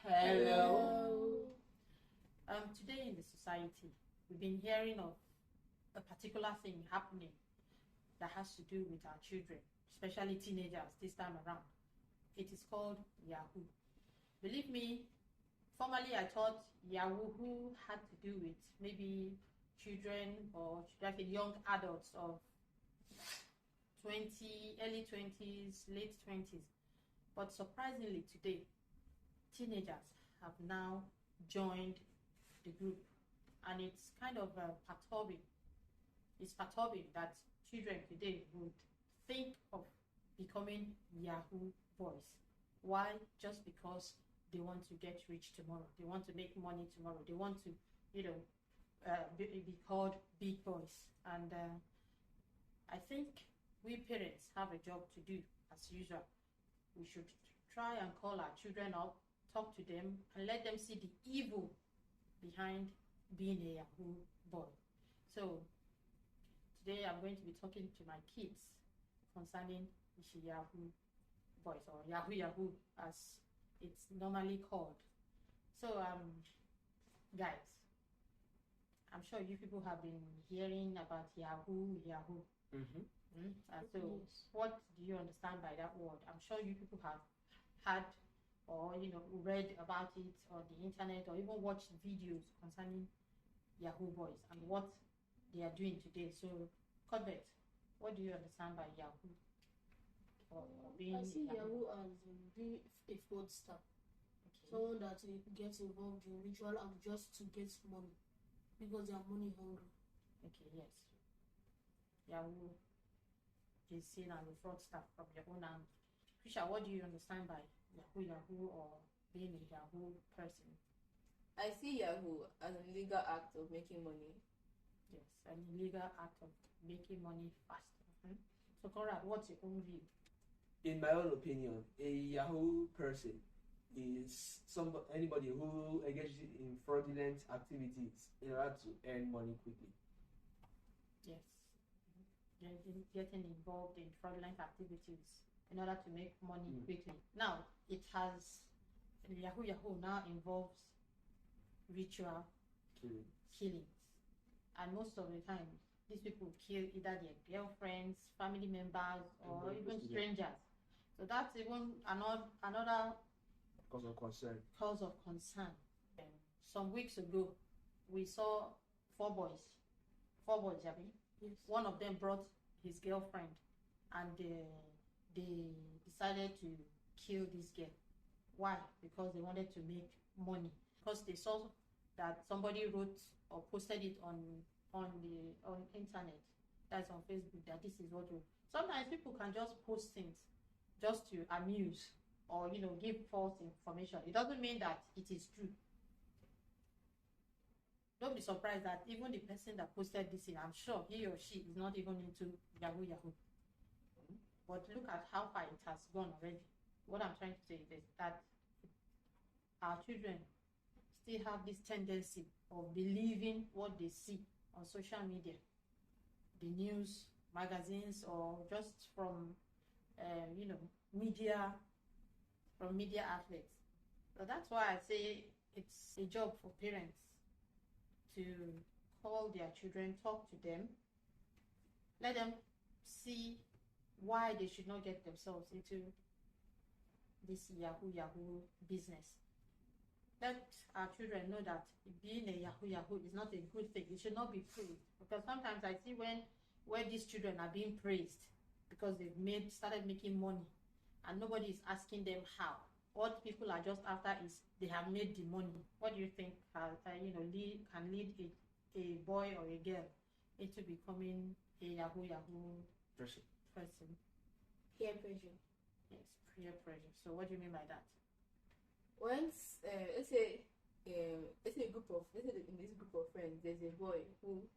Hello. Today in the society, we've been hearing of a particular thing happening that has to do with our children, especially teenagers this time around. It is called Yahoo. Believe me, formerly I thought Yahoo had to do with maybe children or young adults of 20, early 20s, late 20s. But surprisingly today, teenagers have now joined the group, and it's kind of perturbing. It's perturbing that children today would think of becoming Yahoo boys. Why? Just because they want to get rich tomorrow. They want to make money tomorrow. They want to, be called big boys. And I think we parents have a job to do as usual. We should try and call our children up, talk to them, and let them see the evil behind being a Yahoo boy. So today I'm going to be talking to my kids concerning Yahoo boys, or Yahoo Yahoo as it's normally called. So guys, I'm sure you people have been hearing about Yahoo Yahoo. So what do you understand by that word? I'm sure you people have had or read about it on the internet, or even watched videos concerning Yahoo boys and what they are doing today. So Cuthbert, what do you understand by Yahoo? Or being I see Yahoo as being a fraudster. Someone that gets involved in ritual act just to get money because they are money hungry. Okay, yes. Yahoo is seen as a fraudster from your own angle. Krisha, what do you understand by Yahoo Yahoo or being a Yahoo person? I see Yahoo as an illegal act of making money. Yes, an illegal act of making money faster. So Conrad, what's your own view? In my own opinion, a Yahoo person is anybody who engages in fraudulent activities in order to earn money quickly. Yes, getting involved in fraudulent activities in order to make money quickly. Now, Yahoo Yahoo now involves ritual killings. And most of the time, these people kill either their girlfriends, family members, or even strangers. So that's even another cause of concern. Some weeks ago, we saw four boys, Javi. Yes. One of them brought his girlfriend, and they decided to kill this girl. Why? Because they wanted to make money. Because they saw that somebody wrote or posted it on internet, that's on Facebook, that this is what. Sometimes people can just post things just to amuse or give false information. It doesn't mean that it is true. Don't be surprised that even the person that posted this thing, I'm sure he or she is not even into Yahoo Yahoo. But look at how far it has gone already. What I'm trying to say is that our children still have this tendency of believing what they see on social media, the news, magazines, or just from media outlets. So that's why I say it's a job for parents to call their children, talk to them, let them see why they should not get themselves into this Yahoo Yahoo business. Let our children know that being a Yahoo Yahoo is not a good thing. It should not be praised. Because sometimes I see where these children are being praised because they've started making money, and nobody is asking them how. What people are just after is they have made the money. What do you think can lead a boy or a girl into becoming a Yahoo Yahoo person? Peer pressure. Yes, peer pressure. So what do you mean by that? Once, let's say in this group of friends, there's a boy who,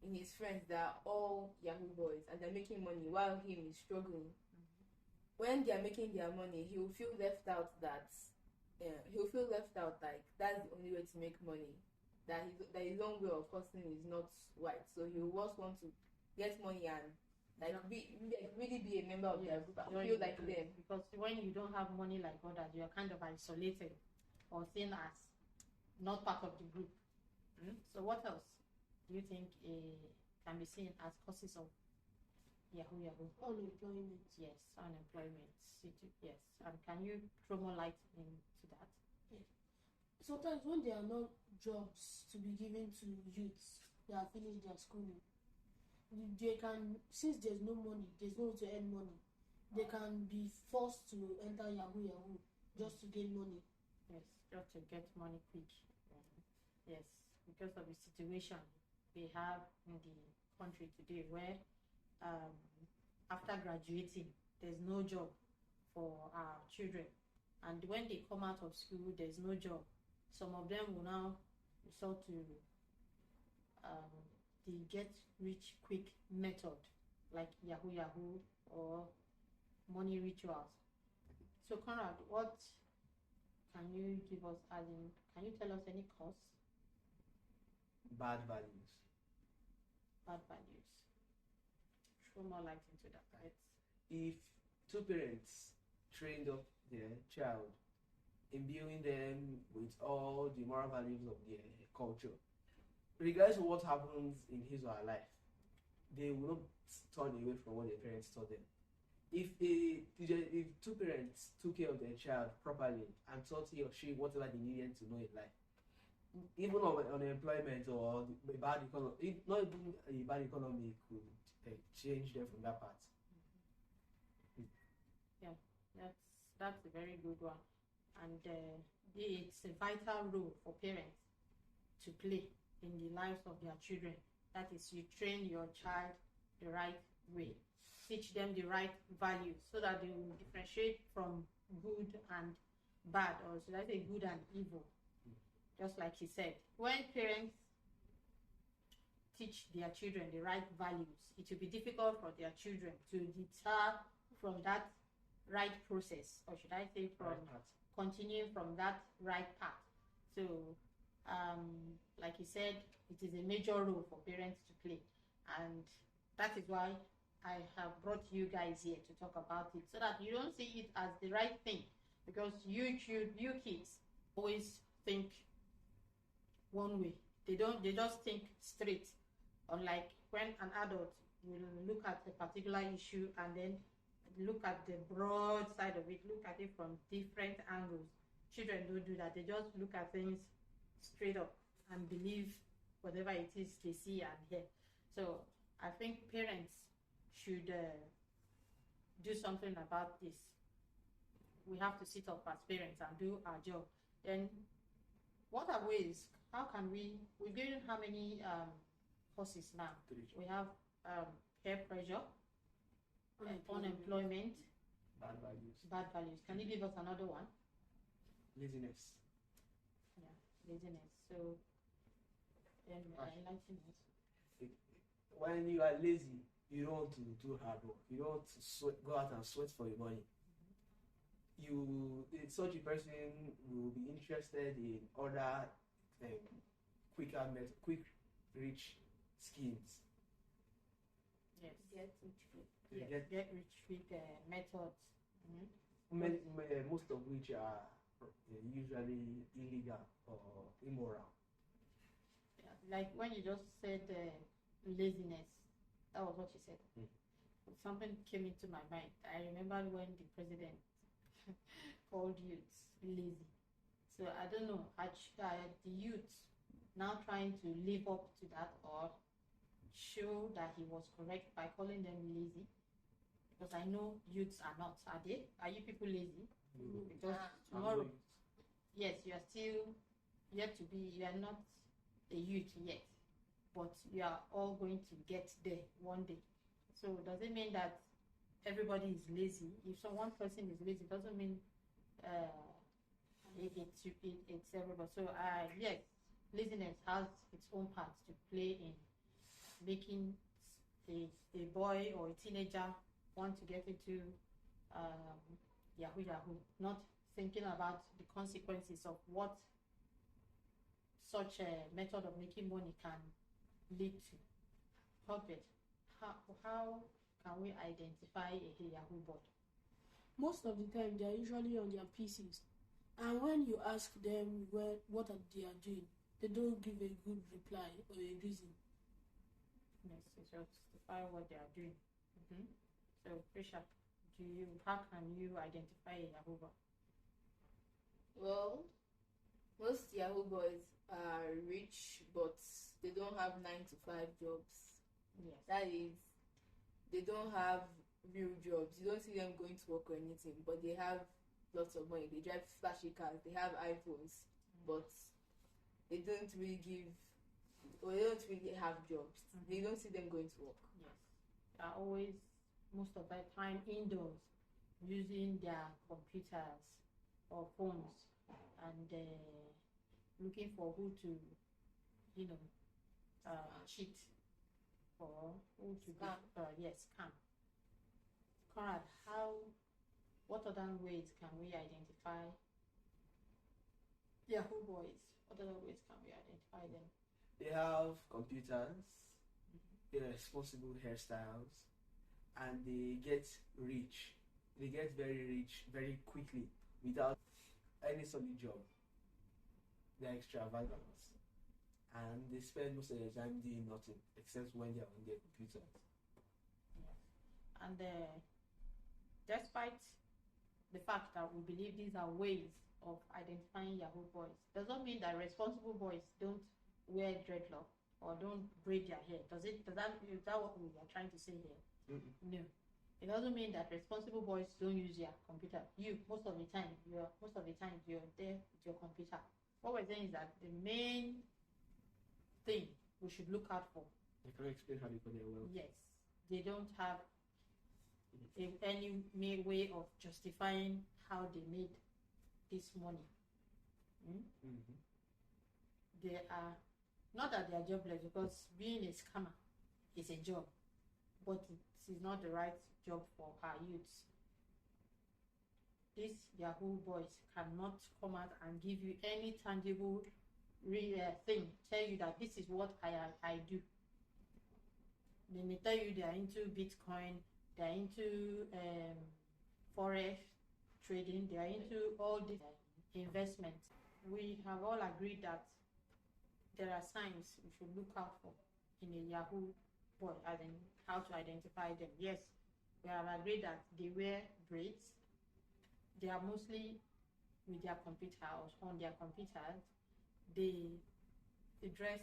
in his friends, that are all Yahoo boys, and they're making money while him is struggling. When they are making their money, he'll feel left out. Like that's the only way to make money. That his own way of hustling is not right. So he will just want to get money and really be a member of their group and feel like them. Because when you don't have money like others, you are kind of isolated. or seen as not part of the group. So what else do you think can be seen as causes of Yahoo Yahoo? Unemployment. Yes, unemployment. Yes, and can you throw more light into that? Sometimes when there are no jobs to be given to youths that have finished their schooling, they can, since there's no money, there's no way to earn money, they can be forced to enter Yahoo Yahoo just to gain money. Yes, just to get money quick. Yes, because of the situation we have in the country today, where after graduating, there's no job for our children, and when they come out of school, there's no job. Some of them will now resort to the get rich quick method, like Yahoo Yahoo or money rituals. So Conrad, what can you give us can you tell us any cause? Bad values. Bad values. Throw more light into that, right? If two parents trained up their child, imbuing them with all the moral values of their culture, regardless of what happens in his or her life, they will not turn away from what their parents taught them. If two parents took care of their child properly and taught he or she whatever they needed to know in life, even on unemployment or a bad economy, not even a bad economy could change them from that part. Yeah, that's a very good one, and it's a vital role for parents to play in the lives of their children. That is, you train your child the right way, teach them the right values so that they will differentiate from good and bad, or should I say good and evil. Just like he said, when parents teach their children the right values, it will be difficult for their children to deter from that right process, or should I say from continuing from that right path. So like he said, it is a major role for parents to play, and that is why I have brought you guys here to talk about it, so that you don't see it as the right thing, because you kids always think one way. They just think straight, unlike when an adult will look at a particular issue and then look at the broad side of it, look at it from different angles. Children don't do that. They just look at things straight up and believe whatever it is they see and hear. So I think parents should do something about this. We have to sit up as parents and do our job. Then what are ways? How can we've given how many causes now? We have peer pressure, unemployment, Bad values. bad values. Can you give us another one? Laziness. Yeah, laziness. So then enlighten us. When you are lazy, you don't want to do hard work. You don't want to go out and sweat for your money. Such a person will be interested in other quick rich schemes. Yes. Get rich quick. Get rich quick methods. Most of which are usually illegal or immoral. Yeah. Like when you just said laziness, that was what you said. Something came into my mind. I remember when the president called youths lazy. So I don't know, are the youths now trying to live up to that, or show that he was correct by calling them lazy? Because I know youths are not. Are they? Are you people lazy? Because tomorrow, yes, you are still yet to be, you are not a youth yet, but you are all going to get there one day. So does it mean that everybody is lazy? If one person is lazy, doesn't mean it's everybody. So yes, laziness has its own part to play in making a boy or a teenager want to get into Yahoo Yahoo, not thinking about the consequences of what such a method of making money can lead to. Herbert, how can we identify a Yahoo bot? Most of the time, they are usually on their PCs. And when you ask them what they are doing, they don't give a good reply or a reason. Yes, to justify what they are doing. So, Prisha, how can you identify a Yahoo boy? Well, most Yahoo boys are rich, but they don't have 9 to 5 jobs. Yes. That is, they don't have real jobs. You don't see them going to work or anything, but they have lots of money. They drive flashy cars. They have iPhones, but they don't really have jobs. They don't see them going to work. Yes. They are always, most of the time, indoors, using their computers or phones and looking for who to, cheat or who to Scam. Scam. Conrad, what other ways can we identify Yahoo boys? What other ways can we identify them? They have computers, irresponsible hairstyles, and they get rich. They get very rich very quickly without any solid job. They're extravagant, and they spend most of their time doing nothing except when they're on their computers. And despite the fact that we believe these are ways of identifying Yahoo boys, does not mean that responsible boys don't wear dreadlock or don't braid their hair. Is that what we are trying to say here? No. It doesn't mean that responsible boys don't use their computer. Most of the time you're there with your computer. What we're saying is that the main thing we should look out for. I can't explain how they got their wealth. Yes, they don't have any way of justifying how they made this money. They are not that they are jobless, because being a scammer is a job, but it is not the right job for our youths. These Yahoo boys cannot come out and give you any tangible thing, tell you that this is what I do. They may tell you they are into Bitcoin, they are into forex trading, they are into all these investments. We have all agreed that there are signs we should look out for in a Yahoo boy, as in how to identify them. Yes, we have agreed that they wear braids. They are mostly with their computers, on their computers. They dress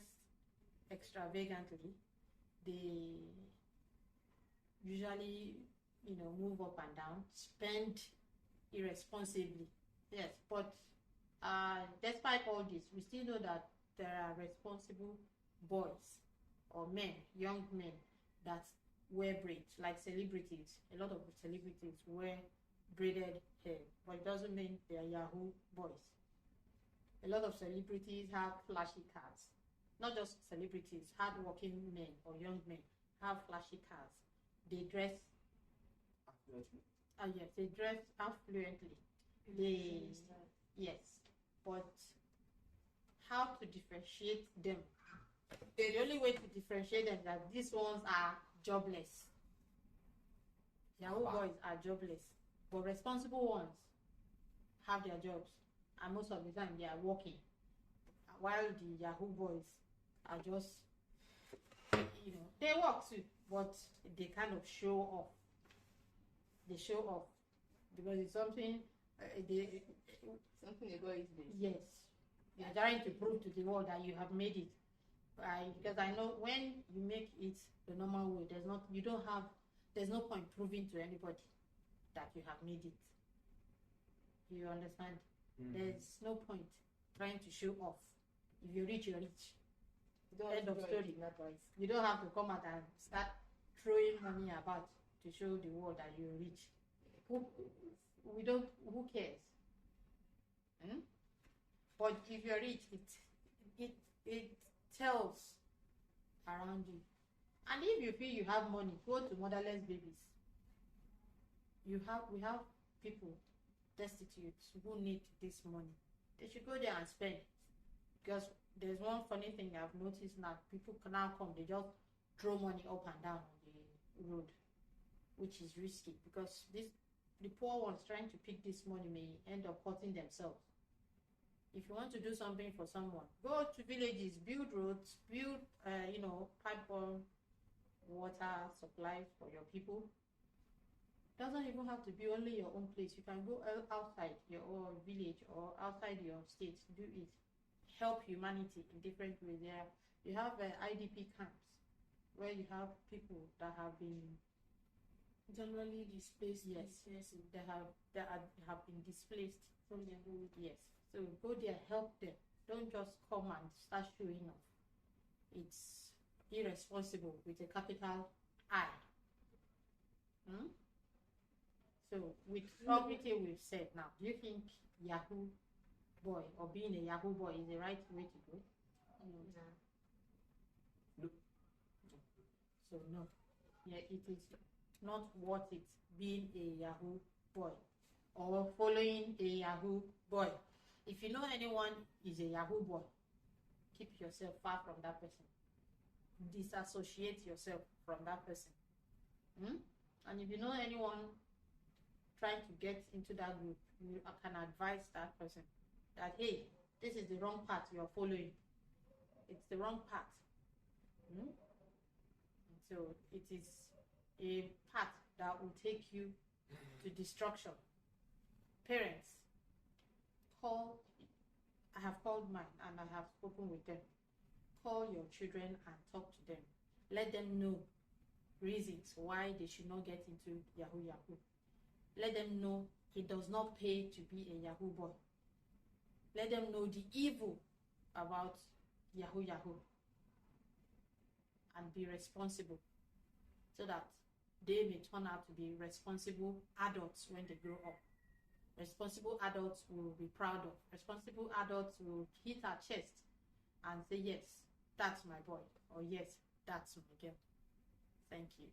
extravagantly. They usually, move up and down, spend irresponsibly. Yes, but despite all this, we still know that there are responsible boys or men, young men, that wear braids, like celebrities. A lot of celebrities wear braided hair, but it doesn't mean they are Yahoo boys. A lot of celebrities have flashy cars. Not just celebrities, hardworking men or young men have flashy cars. They dress affluently. yes, they dress affluently. Yes, but how to differentiate them? The only way to differentiate them is that these ones are jobless. Yahoo boys are jobless, but responsible ones have their jobs, and most of the time they are working, while the Yahoo boys are just, they work too, but they kind of show off. They show off because it's something Something they got is this. yes, they're trying to prove to the world that you have made it. Because I know when you make it the normal way, there's no point proving to anybody that you have made it. You understand? There's no point trying to show off. If you're rich, you're rich. End of story. You don't have to come out and start throwing money about to show the world that you're rich. Who cares? But if you're rich, it tells around you. And if you feel you have money, go to motherless babies. We have people destitute who need this money. They should go there and spend. Because there's one funny thing I've noticed now. People can now come, they just throw money up and down on the road, which is risky, because the poor ones trying to pick this money may end up hurting themselves. If you want to do something for someone, go to villages, build roads, build, pipe water supplies for your people. Doesn't even have to be only your own place. You can go outside your own village or outside your state. Do it. Help humanity in different ways. There, you have IDP camps where you have people that have been generally displaced. Yes. They have been displaced From their home. Yes. So go there, help them. Don't just come and start showing off. It's irresponsible with a capital I. So with everything we've said now, do you think Yahoo boy or being a Yahoo boy is the right way to go? No. So no. Yeah, it is not worth it being a Yahoo boy or following a Yahoo boy. If you know anyone is a Yahoo boy, keep yourself far from that person. Disassociate yourself from that person. And if you know anyone trying to get into that group, you can advise that person that, hey, this is the wrong path you are following. It's the wrong path. So it is a path that will take you to destruction. Parents, I have called mine and I have spoken with them. Call your children and talk to them. Let them know reasons why they should not get into Yahoo Yahoo. Let them know it does not pay to be a Yahoo boy. Let them know the evil about Yahoo Yahoo and be responsible so that they may turn out to be responsible adults when they grow up. Responsible adults will be proud of. Responsible adults will hit our chest and say, yes, that's my boy, or yes, that's my girl. Thank you.